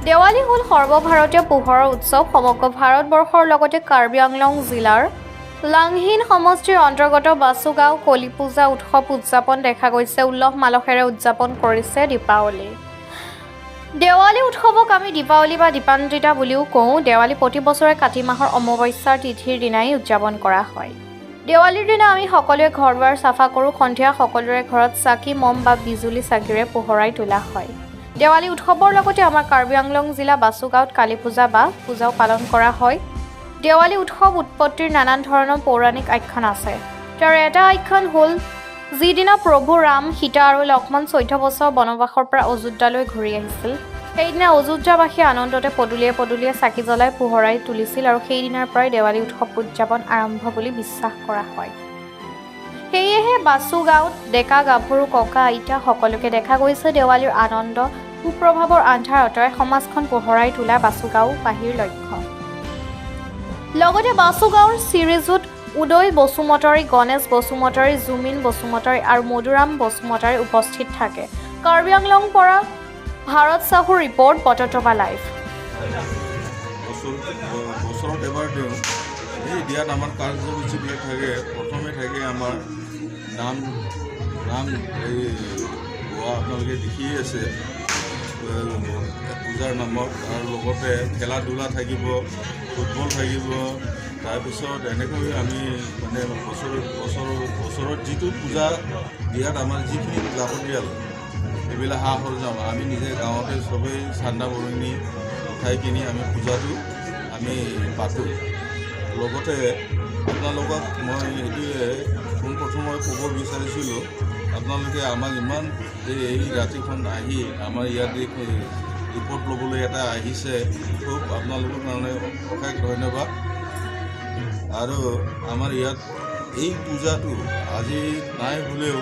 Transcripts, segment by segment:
দেৱালী হ'ল সৰ্বভাৰতীয় পোহৰৰ উৎসৱ। সমগ্ৰ ভাৰতবৰ্ষৰ লগতে কাৰ্বি আংলং জিলাৰ লাংহিন সমষ্টিৰ অন্তৰ্গত বাসুগাঁও কলি পূজা উৎসৱ উদযাপন দেখা গৈছে। উল্লাস মালসেৰে উদযাপন কৰিছে দীপাৱলী। দেৱালী উৎসৱক আমি দীপাৱলী বা দীপান্বিতা বুলিও কওঁ। দেৱালী প্ৰতি বছৰে কাতি মাহৰ অমাৱস্যাৰ তিথিৰ দিনাই উদযাপন কৰা হয়। দেৱালীৰ দিনা আমি সকলোৱে ঘৰ দুৱাৰ চাফা কৰোঁ। সন্ধিয়া সকলোৰে ঘৰত চাকি মম বা বিজুলী চাকিৰে পোহৰাই তোলা হয়। দেৱালী উৎসৱৰ লগতে আমাৰ কাৰ্বি আংলং জিলা বাসুগাঁৱত কালী পূজা বা পূজাও পালন কৰা হয়। দেৱালী উৎসৱ উৎপত্তিৰ নানান ধৰণৰ পৌৰাণিক আখ্যান আছে। তাৰ এটা আখ্যান হ'ল যিদিনা প্ৰভু ৰাম, সীতা আৰু লক্ষ্মণ 14 বছৰ বনবাসৰ পৰা অযোধ্যালৈ ঘূৰি আহিছিল। সেইদিনা অযোধ্যাবাসীয়ে আনন্দতে পদূলিয়ে পদূলিয়ে চাকি জ্বলাই পোহৰাই তুলিছিল আৰু সেইদিনাৰ পৰাই দেৱালী উৎসৱ উদযাপন আৰম্ভ বুলি বিশ্বাস কৰা হয়। সেয়েহে বাসুগাঁৱত ডেকা গাভৰু ককা আইতা সকলোকে দেখা গৈছে। দেৱালীৰ আনন্দ কুপ্ৰভাৱৰ আন্ধাৰ আঁতৰাই সমাজখন পোহৰাই তোলা বাসুগাঁওবাসীৰ লক্ষ্য। লগতে বাসুগাঁৱৰ চিৰিজুত উদয় বসুমতাৰী, গণেশ বসুমতাৰী, জুমিন বসুমতাৰী আৰু মধুৰাম বসুমতাৰী উপস্থিত থাকে। কাৰ্বি আংলং পৰা ভাৰত চাহুৰ ৰিপৰ্ট, বটতবা লাইভ। বছৰত এবাৰ দিওঁ। এই দিয়াত আমাৰ কাৰ্যসূচীবিলাক থাকে। প্ৰথমে থাকে আমাৰ নাম এই গোৱা আপোনালোকে দেখিয়ে আছে পূজাৰ নামত, আৰু লগতে খেলা ধূলা থাকিব, ফুটবল থাকিব। তাৰপিছত এনেকৈ আমি মানে বছৰত যিটো পূজা দিয়াত আমাৰ যিখিনি লাগতিয়াল এইবিলাক সা সৰঞ্জাম আমি নিজে গাঁৱতে চবেই চান্দা বৰণি উঠাই কিনি আমি পূজাটো আমি পাতোঁ। লগতে আপোনালোকক মই এইটোৱে পোনপ্ৰথমে ক'ব বিচাৰিছিলোঁ, আপোনালোকে আমাক ইমান এই ৰাতিখন আহি আমাৰ ইয়াত ৰিপৰ্ট ল'বলৈ এটা আহিছে, খুব আপোনালোকৰ কাৰণে অশেষ ধন্যবাদ। আৰু আমাৰ ইয়াত এই পূজাটো আজি নাই হ'লেও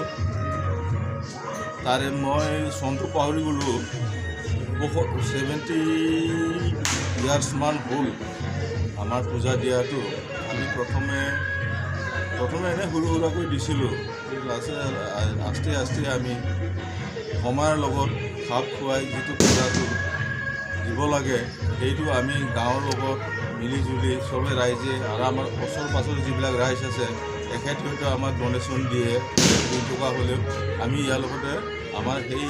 তাৰে মই চনটো পাহৰি গ'লোঁ, 70 ইয়াৰ্ছমান হ'ল আমাৰ পূজা দিয়াটো। আমি প্ৰথমে এনেই সৰু সুৰাকৈ দিছিলোঁ, আস্তে আস্তে আমি সময়ৰ লগত খাপ খুৱাই যিটো পূজাটো দিব লাগে সেইটো আমি গাঁৱৰ লগত মিলি জুলি চবে ৰাইজে আৰু আমাৰ ওচৰ পাছৰ যিবিলাক ৰাইজ আছে তেখেত হয়তো আমাক ডনেশ্যন দিয়ে 2 টকা হ'লেও। আমি ইয়াৰ লগতে আমাৰ সেই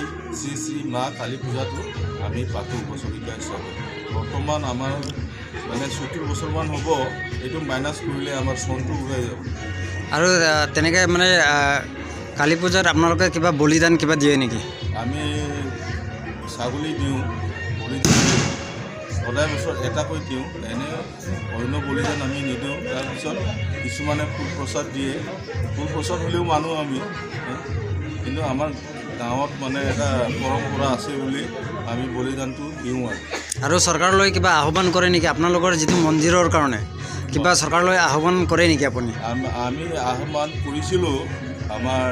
শ্ৰী মা কালী পূজাটো আমি পাতোঁ বছৰেকীয়া হিচাপে। বৰ্তমান আমাৰ মানে 70 বছৰমান হ'ব, এইটো মাইনাছ কৰিলে আমাৰ চনটো ওলাই যাব। আৰু তেনেকৈ মানে কালী পূজাত আপোনালোকে কিবা বলিদান কিবা দিয়ে নেকি? আমি ছাগলী দিওঁ, বলি দিওঁ, সদায় বছৰ এটাকৈ দিওঁ। এনে অন্য বলিদান আমি নিদিওঁ। তাৰপিছত কিছুমানে ফুল প্ৰসাদ দিয়ে। ফুল প্ৰসাদ হ'লেও মানুহ আমি, কিন্তু আমাৰ গাঁৱত মানে এটা পৰম্পৰা আছে বুলি আমি বলিদানটো দিওঁ। আৰু চৰকাৰলৈ কিবা আহ্বান কৰে নেকি আপোনালোকৰ যিটো মন্দিৰৰ কাৰণে? কিবা চৰকাৰলৈ আহ্বান কৰে নেকি আপুনি? আমি আহ্বান কৰিছিলোঁ। আমাৰ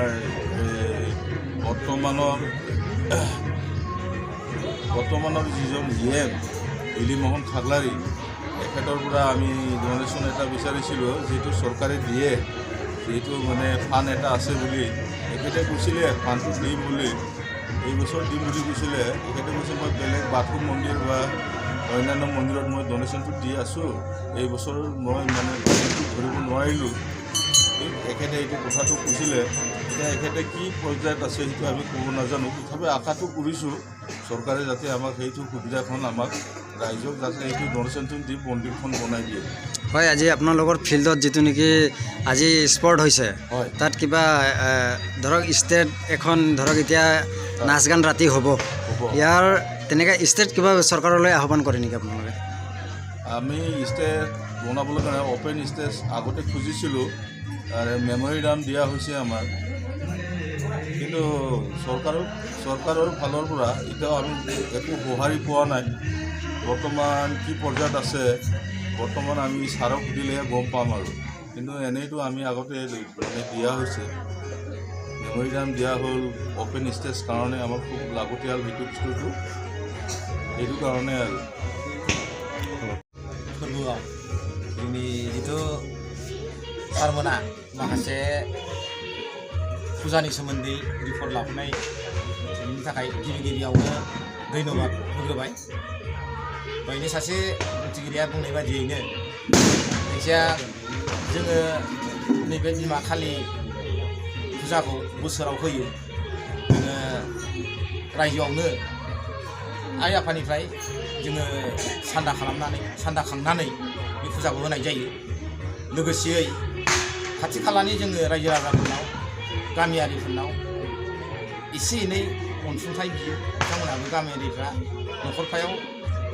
বৰ্তমানৰ যিজন জিএম দিলীমোহন খাগলাৰী, তেখেতৰ পৰা আমি ডনেশ্যন এটা বিচাৰিছিলোঁ, যিটো চৰকাৰে দিয়ে, যিটো মানে ফাণ্ড এটা আছে বুলি তেখেতে কৈছিলে ফাণ্ডটো দিম বুলি, এই বছৰ দিম বুলি কৈছিলে। তেখেতে কৈছে মই বেলেগ বাথৌ মন্দিৰ বা অন্যান্য মন্দিৰত মই ডনেশ্যনটো দি আছোঁ, এই বছৰ মই মানে ধৰিব নোৱাৰিলোঁ। তেখেতে এইটো কথাটো কৈছিলে। এতিয়া এখেতে কি পৰ্যায়ত আছে সেইটো আমি ক'ব নাজানো। তথাপি আশাটো কৰিছোঁ চৰকাৰে যাতে আমাক সেইটো সুবিধাখন আমাক ৰাইজক যাতে এইটো ডনেশ্যনটো দি মন্দিৰখন বনাই দিয়ে। হয়, আজি আপোনালোকৰ ফিল্ডত যিটো নেকি আজি স্পৰ্ট হৈছে, হয়, তাত কিবা ধৰক ষ্টেট এখন ধৰক এতিয়া নাচ গান ৰাতি হ'ব, ইয়াৰ তেনেকৈ ষ্টেট কিবা চৰকাৰলৈ আহ্বান কৰে নেকি আপোনালোকে? আমি ষ্টেজ বনাবলৈ কাৰণে অ'পেন ষ্টেজ আগতে খুজিছিলোঁ, মেমৰিণ্ডাম দিয়া হৈছে আমাৰ, কিন্তু চৰকাৰৰ ফালৰ পৰা এতিয়াও আমি একো সঁহাৰি পোৱা নাই। বৰ্তমান কি পৰ্যায়ত আছে বৰ্তমান আমি ছাৰক সুধিলেহে গম পাম আৰু। কিন্তু এনেইতো আমি আগতে মানে দিয়া হৈছে, মেমৰিণ্ডাম দিয়া হ'ল। অ'পেন ষ্টেজ কাৰণে আমাৰ খুব লাগতিয়াল সেইটো বস্তুটো, সেইটো কাৰণে আৰু। जोंनि जिथु सारमोना माखासे फुजानि सोमोन्दै रिपर्ट लाबोनाय बेनि थाखाय गिबि गिबियावनो धन्यबाद होग्रोबाय। दहायनो सासे बुंथिगिरिया बुंनाय बादियैनो जायखिया जोङो नैबे बिमा खालि फुजाखौ बोसोराव होयो जोङो रायजोआवनो आइ आफानिफ्राय जोङो सान्दा खांनानै बे फुजाखौ होनाय जायो लोगोसेयै खाथि खालानि जोङो रायजो राजाफोरनाव गामियारिफोरनाव एसे एनै अनसुंथाइ बियो बिथांमोनहाबो गामियारिफ्रा न'खरफायाव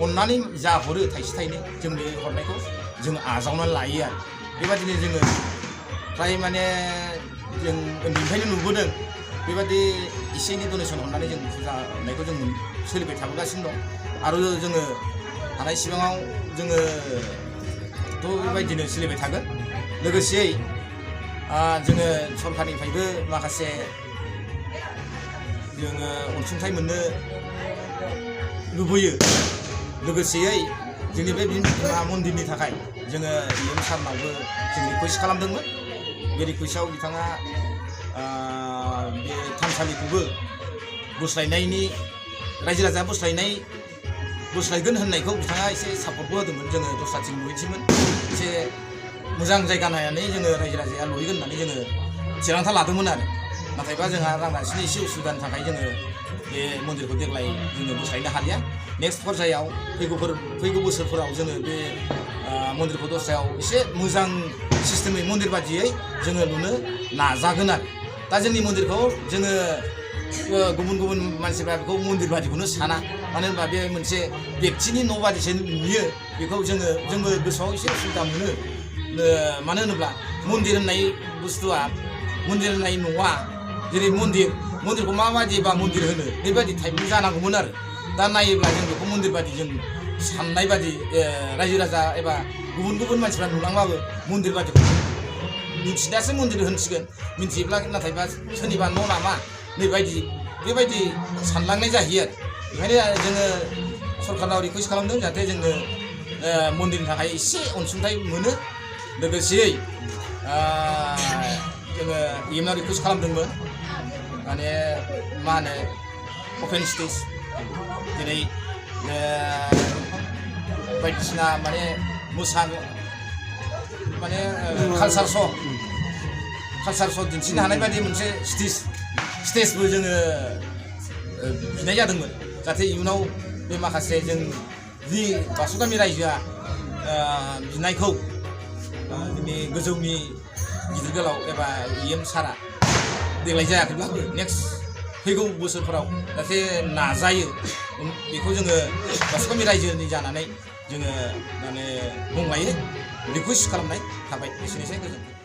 अननानै जा हरो थाइसे थाइनै जों बे हरनायखौ जों आजावनानै लायो आरो बेबादिनो जोङो फ्राय माने जों उन्दैनिफ्रायनो नुबोदों बेबादि एसे एनै डनेसन हरनानै जों फुजा होनायखौ जों सोलिबाय थाबोगासिनो दं आरो जोङो हानाय सिबाङाव जोङोथ' बेबायदिनो सोलिबाय थागोन लोगोसेयै जोङो सरकारनिफ्रायबो माखासे जोङो अनसुंथाइ मोननो लुबैयो लोगोसेयै जोंनि बे बिमा मन्दिरनि थाखाय जोङो इएम सारनावबो जों रिकुवेस्ट खालामदोंमोन बे रिकुवेस्टआव बिथाङा बे थानसालिखौबो बोस्लायनायनि रायजो राजा बोस्लायगोन होननायखौ बिथाङा एसे सापर्टबो होदोंमोन जोङो दस्राथिं लुहैनोसैमोन एसे मोजां जायगा नायनानै जोङो रायजो राजाया लुहैगोन होननानै जोङो थिरांथा लादोंमोन आरो नाथायबा जोंहा रां रासिनि एसे उसुबिदानि थाखाय जोङो बे मन्दिरखौ देग्लाय जोङो बोस्लायनो हालिया नेक्स्ट पर्यायाव फैगौ बोसोरफोराव जोङो बे मन्दिरखौ दस्रायाव एसे मोजां सिस्टेमै मन्दिर बादियै जोङो लुनो नाजागोन आरो दा जोंनि मन्दिरखौ जोङो गुबुन मानसिफ्रा बेखौ मन्दिर बादिखौनो साना मानो होनबा बे मोनसे बेक्तिनि न' बादिसो नुयो बेखौ जोंबो गोसोआव एसे उसुबिदा मोनो मानो होनोब्ला मन्दिर होननाय बुस्थुआ मन्दिर होननाय न'आ जेरै मन्दिरखौ माबादिबा मन्दिर होनो बेबायदि टाइपनि जानांगौमोन आरो दा नायोब्ला जों बेखौ मन्दिर बादि जों साननाय बादि रायजो राजा एबा गुबुन मानसिफ्रा नुलांबाबो मन्दिर बादिखौ मिथिनायासो मन्दिर होनसिगोन मिथियोब्ला नाथायबा सोरनिबा न' नामा बेबायदि सानलांनाय जाहैयो आरो ओंखायनो जोङो सरकारनाव रिकुवेस्ट खालामदों जाहाथे जोंनो मन्दिरनि थाखाय एसे अनसुंथाइ मोनो लोगोसेयै जोङो इएमआव रिकुवेस्ट खालामदोंमोन माने मा होनो अपेन स्टेज जेरै बायदिसिना माने मोसानो माने कालचार श' दिन्थिनो हानाय बायदि मोनसे स्टेजबो जोङो बिनाय जादोंमोन जाहाथे इयुनाव बे माखासे जोंनि बाक्सा गामि रायजोआ बिनायखौ जोंनि गोजौनि गिदिर गोलाव एबा इएम सारा देग्लाय जायाखैब्लाबो नेक्स्ट फैगौ बोसोरफोराव जाहाथे नाजायो बेखौ जोङो बाक्सा गामि रायजोनि जानानै जोङो माने बुंलायो रिकुवेस्ट खालामनाय थाबाय एसेनोसै गोजोन्थों।